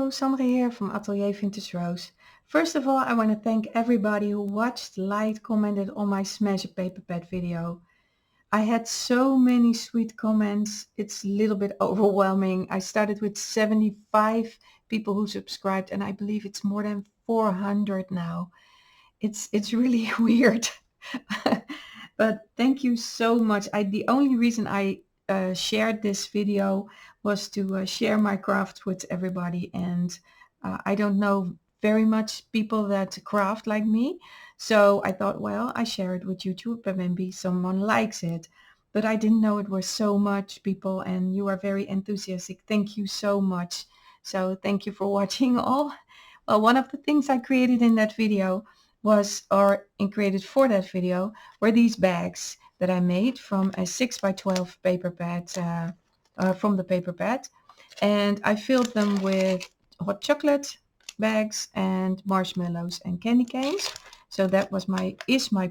Hello, Sandra here from AtelierVintageRose. First of all, I want to thank everybody who watched, liked, commented on my Smash a Paper Pad video. I had so many sweet comments. It's a little bit overwhelming. I started with 75 people who subscribed and I believe it's more than 400 now. It's really weird. But thank you so much. The only reason I shared this video was to share my craft with everybody, and I don't know very much people that craft like me, so I thought, well, I share it with YouTube and maybe someone likes it. But I didn't know it was so much people, and you are very enthusiastic. Thank you so much. So thank you for watching all. Well, one of the things I created in that video created for that video were these bags that I made from a 6x12 paper pad, from the paper pad, and I filled them with hot chocolate bags and marshmallows and candy canes. So that was my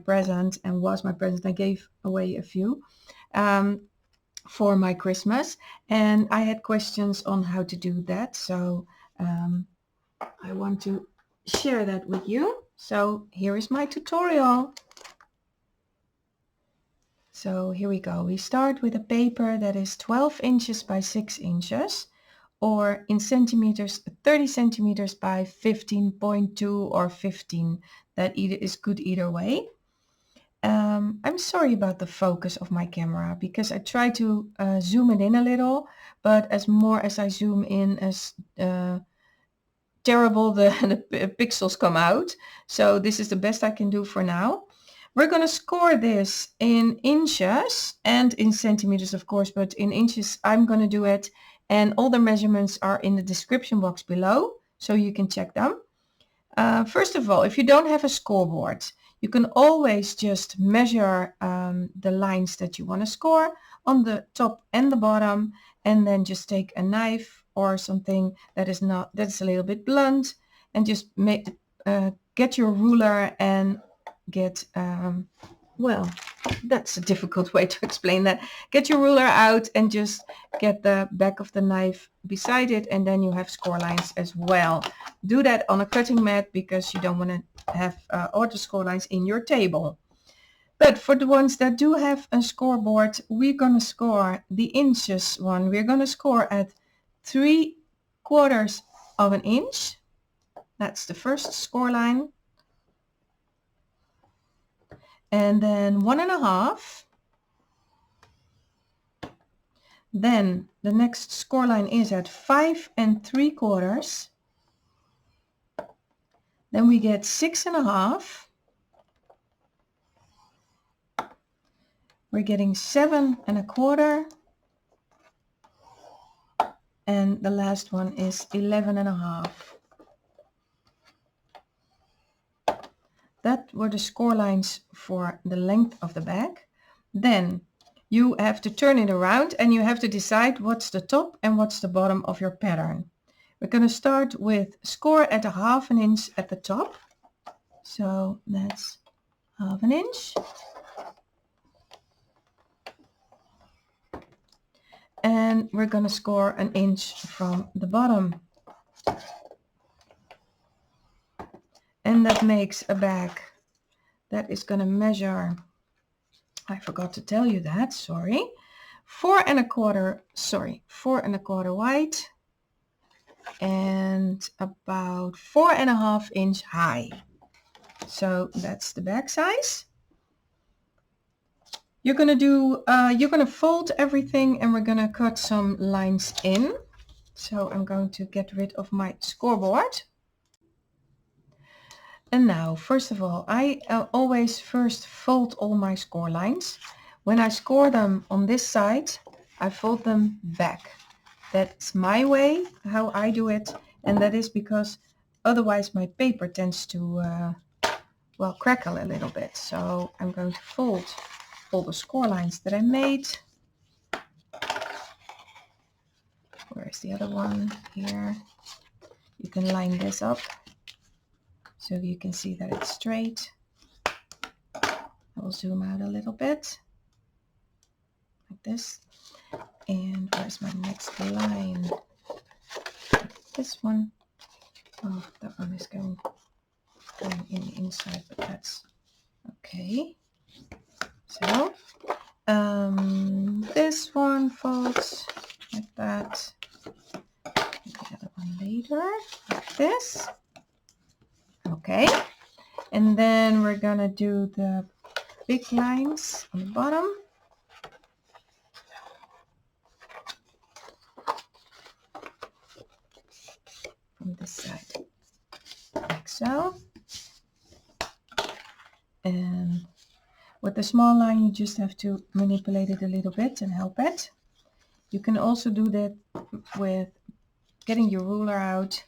present, and was my present. I gave away a few for my Christmas, and I had questions on how to do that, so I want to share that with you. So here is my tutorial. So here we go. We start with a paper that is 12 inches by 6 inches, or in centimeters, 30 centimeters by 15.2 or 15. That is good either way. I'm sorry about the focus of my camera because I try to zoom it in a little, but as I zoom in, as terrible the pixels come out. So this is the best I can do for now. We're going to score this in inches and in centimeters, of course, but in inches I'm going to do it, and all the measurements are in the description box below, so you can check them. First of all, if you don't have a scoreboard, you can always just measure the lines that you want to score on the top and the bottom, and then just take a knife or something that's a little bit blunt, and just get your ruler and get well, that's a difficult way to explain that. Get your ruler out and just get the back of the knife beside it, and then you have score lines as well. Do that on a cutting mat because you don't want to have all the score lines in your table. But for the ones that do have a scoreboard, we're going to score the inches one. We're going to score at 3/4 of an inch. That's the first score line. And then 1.5. Then the next score line is at 5 3/4. Then we get 6.5. We're getting 7 1/4. And the last one is 11.5. That were the score lines for the length of the bag. Then you have to turn it around and you have to decide what's the top and what's the bottom of your pattern. We're going to start with score at 1/2 inch at the top. So that's 1/2 inch. And we're going to score 1 inch from the bottom. And that makes a bag that is going to measure, I forgot to tell you that, sorry, 4 1/4 wide and about 4.5 inch high. So that's the bag size. You're going to fold everything, and we're going to cut some lines in. So I'm going to get rid of my scoreboard. And now, first of all, I always first fold all my score lines. When I score them on this side, I fold them back. That's my way, how I do it, and that is because otherwise my paper tends to, well, crackle a little bit. So I'm going to fold all the score lines that I made. Where's the other one? Here. You can line this up so you can see that it's straight. I will zoom out a little bit, like this. And where's my next line? This one. Oh, that one is going in the inside, but that's okay. So this one folds like that. The other one later, like this. Okay, and then we're gonna do the big lines on the bottom. From this side, like so. And with the small line, you just have to manipulate it a little bit and help it. You can also do that with getting your ruler out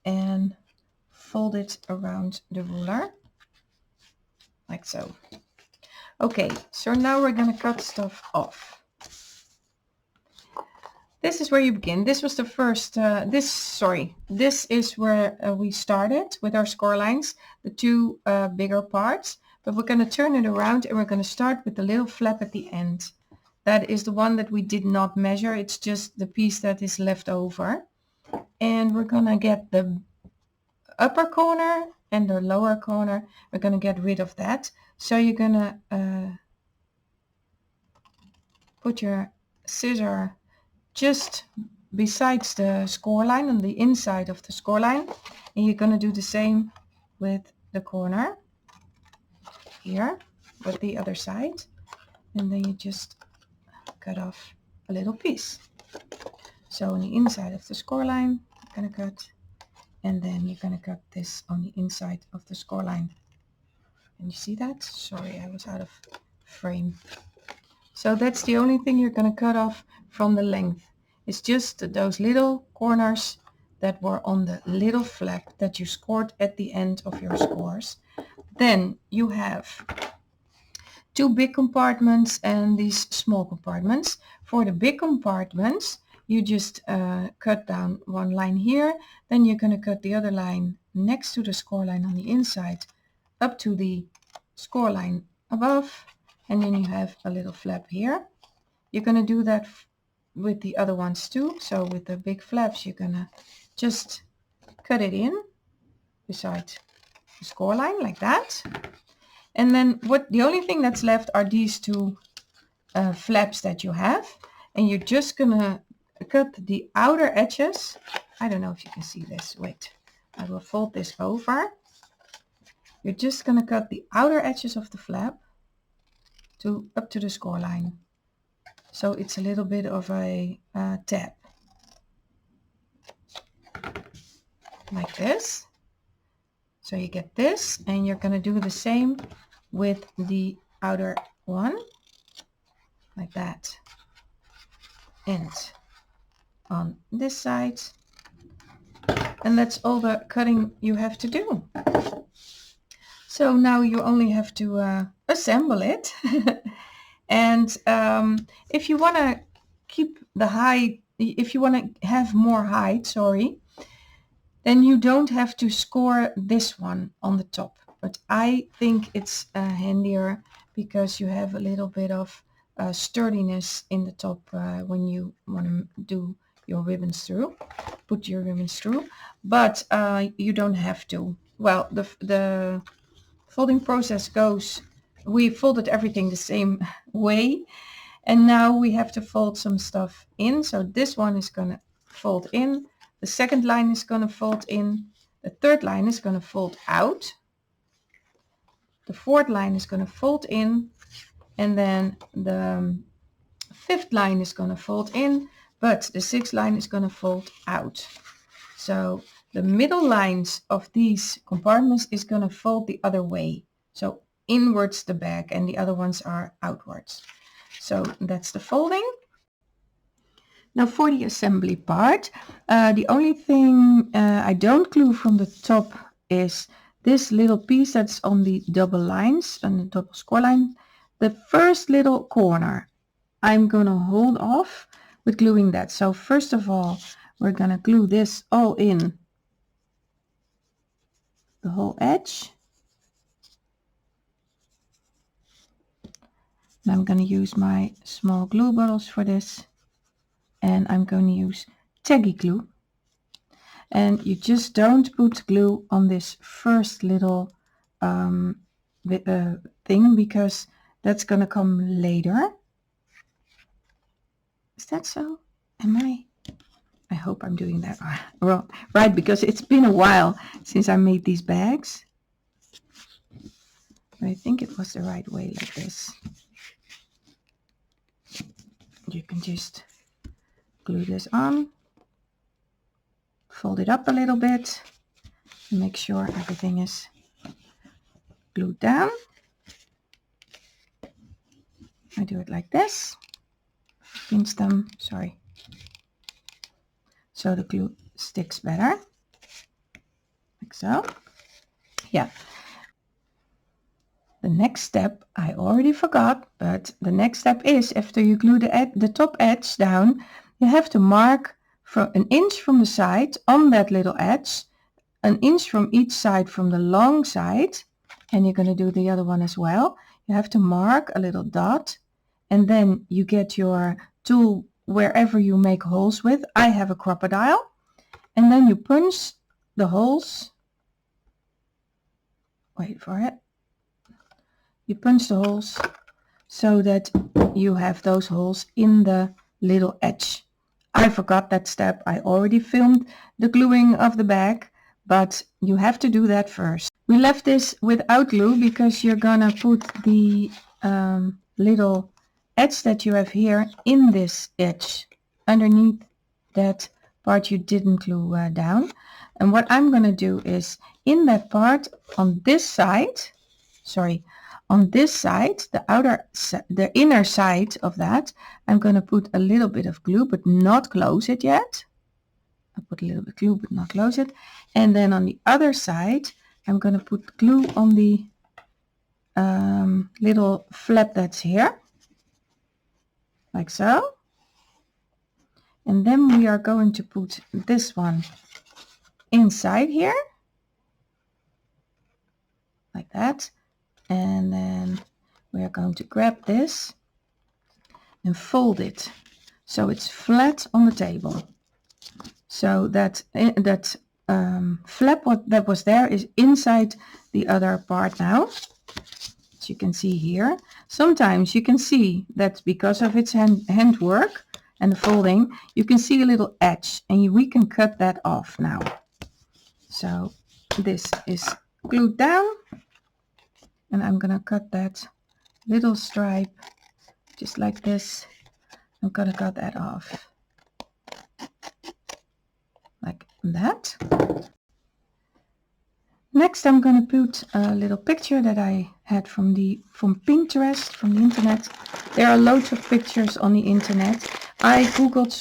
and fold it around the ruler, like so. Okay, so now we're going to cut stuff off. This is where you begin. This was the first, this is where we started with our score lines, the two bigger parts, but we're going to turn it around and we're going to start with the little flap at the end. That is the one that we did not measure. It's just the piece that is left over. And we're going to get the upper corner and the lower corner. We're going to get rid of that. So you're going to put your scissor just besides the score line, on the inside of the score line, and you're going to do the same with the corner here with the other side, and then you just cut off a little piece. So on the inside of the score line you're going to cut, and then you're going to cut this on the inside of the score line. And you see that? Sorry, I was out of frame. So that's the only thing you're going to cut off from the length. It's just those little corners that were on the little flap that you scored at the end of your scores. Then you have two big compartments and these small compartments. For the big compartments, you just cut down one line here. Then you're going to cut the other line next to the score line on the inside up to the score line above. And then you have a little flap here. You're going to do that with the other ones too. So with the big flaps, you're going to just cut it in beside the score line like that. And then the only thing that's left are these two flaps that you have. And you're just going to cut the outer edges. I don't know if you can see this. Wait, I will fold this over. You're just going to cut the outer edges of the flap up to the score line. So it's a little bit of a tab. Like this. So you get this, and you're going to do the same with the outer one. Like that. And on this side. And that's all the cutting you have to do. So now you only have to assemble it. And if you want to keep the height, if you want to have more height, then you don't have to score this one on the top. But I think it's handier because you have a little bit of sturdiness in the top when you want to do your ribbons through, put your ribbons through. But you don't have to. Well, the folding process goes, we folded everything the same way, and now we have to fold some stuff in. So this one is going to fold in, the second line is going to fold in, the third line is going to fold out, the fourth line is going to fold in, and then the fifth line is going to fold in, but the sixth line is going to fold out. So the middle lines of these compartments is going to fold the other way. So inwards the back, and the other ones are outwards. So that's the folding. Now for the assembly part, the only thing I don't glue from the top is this little piece that's on the double lines, on the double score line. The first little corner, I'm going to hold off with gluing that. So first of all, we're going to glue this all in the whole edge. And I'm going to use my small glue bottles for this, and I'm going to use taggy glue. and you just don't put glue on this first little thing, because that's gonna come later. Is that so? I hope I'm doing that right, because it's been a while since I made these bags. But I think it was the right way, like this. You can just glue this on, fold it up a little bit, and make sure everything is glued down. I do it like this, pinch them, sorry, so the glue sticks better, like so. Yeah. The next step I already forgot, but the next step is, after you glue the top edge down, you have to mark for 1 inch from the side on that little edge, 1 inch from each side from the long side, and you're going to do the other one as well. You have to mark a little dot, and then you get your tool wherever you make holes with. I have a crocodile, and then you punch the holes. Wait for it. You punch the holes so that you have those holes in the little edge. I forgot that step. I already filmed the gluing of the bag, but you have to do that first. We left this without glue because you're gonna put the little edge that you have here in this edge, underneath that part you didn't glue down. And what I'm gonna do is, in that part on this side, on this side, the inner side of that, I'm going to put a little bit of glue, but not close it yet. I put a little bit of glue, but not close it. And then on the other side, I'm going to put glue on the little flap that's here, like so. And then we are going to put this one inside here, like that. And then we are going to grab this and fold it so it's flat on the table. So that flap that was there is inside the other part now, as you can see here. Sometimes you can see that because of its handwork and the folding, you can see a little edge, and we can cut that off now. So this is glued down, and I'm gonna cut that little stripe just like this. I'm gonna cut that off like that. Next, I'm gonna put a little picture that I had from Pinterest, from the internet. There are loads of pictures on the internet. I googled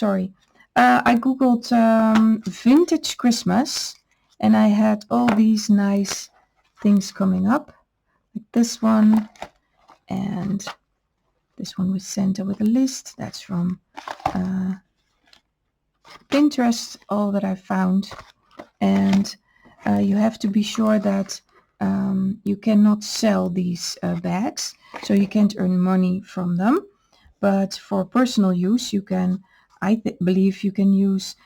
vintage Christmas, and I had all these nice things coming up. Like this one, and this one with Sandra with a list. That's from Pinterest, all that I found. And you have to be sure that you cannot sell these bags, so you can't earn money from them. But for personal use, you can, I believe you can use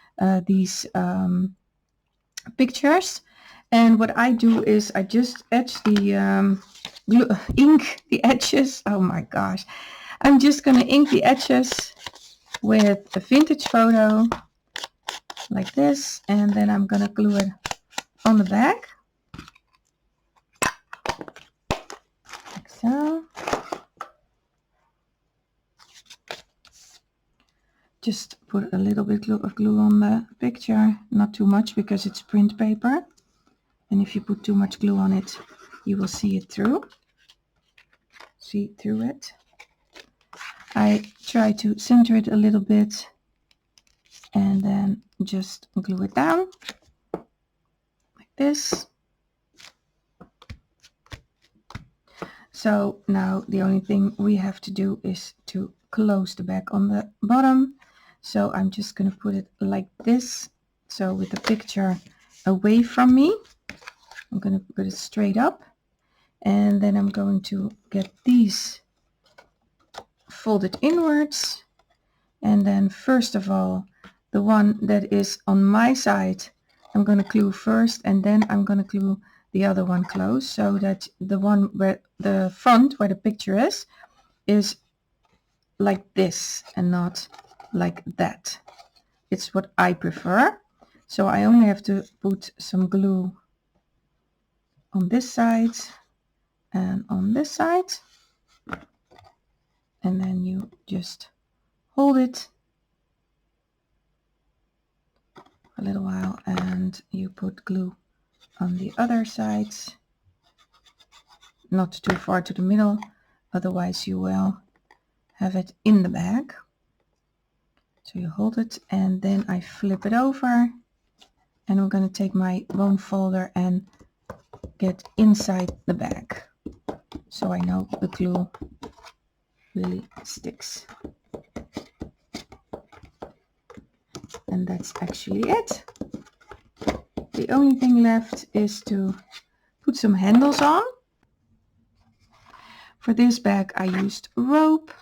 these pictures. And what I do is I just etch the ink the edges. Oh my gosh, I'm just gonna ink the edges with a vintage photo like this, and then I'm gonna glue it on the back like so. Just put a little bit of glue on the picture, not too much because it's print paper, and if you put too much glue on it, you will see through it. I try to center it a little bit and then just glue it down like this. So now the only thing we have to do is to close the back on the bottom. So I'm just going to put it like this, so with the picture away from me. I'm going to put it straight up, and then I'm going to get these folded inwards, and then first of all the one that is on my side I'm going to glue first, and then I'm going to glue the other one close, so that the one where the front, where the picture is like this and not like that. It's what I prefer. So I only have to put some glue on this side and on this side, and then you just hold it a little while and you put glue on the other sides, not too far to the middle, otherwise you will have it in the bag. So you hold it, and then I flip it over, and I'm going to take my bone folder and get inside the bag, so I know the glue really sticks. And that's actually it. The only thing left is to put some handles on. For this bag I used rope,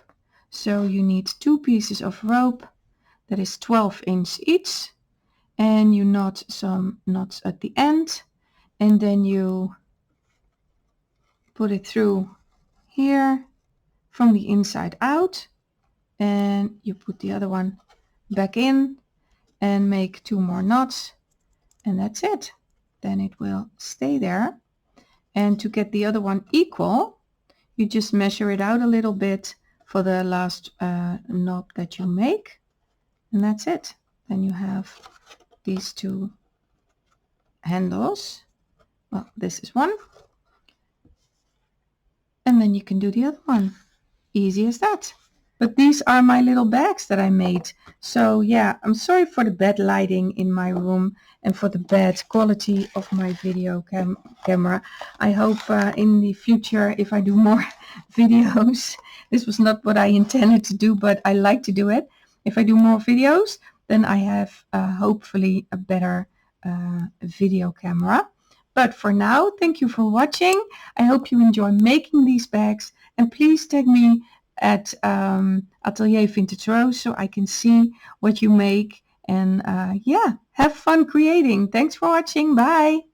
so you need 2 pieces of rope that is 12" each, and you knot some knots at the end, and then you put it through here from the inside out, and you put the other one back in and make 2 more knots, and that's it. Then it will stay there. And to get the other one equal, you just measure it out a little bit for the last knot that you make, and that's it. Then you have these 2 handles. Well, this is one, and then you can do the other one. Easy as that. But these are my little bags that I made. So yeah, I'm sorry for the bad lighting in my room and for the bad quality of my video camera. I hope in the future, if I do more videos, this was not what I intended to do, but I like to do it. If I do more videos, then I have hopefully a better video camera. But for now, thank you for watching. I hope you enjoy making these bags, and please tag me at AtelierVintageRose so I can see what you make, and yeah, have fun creating. Thanks for watching. Bye.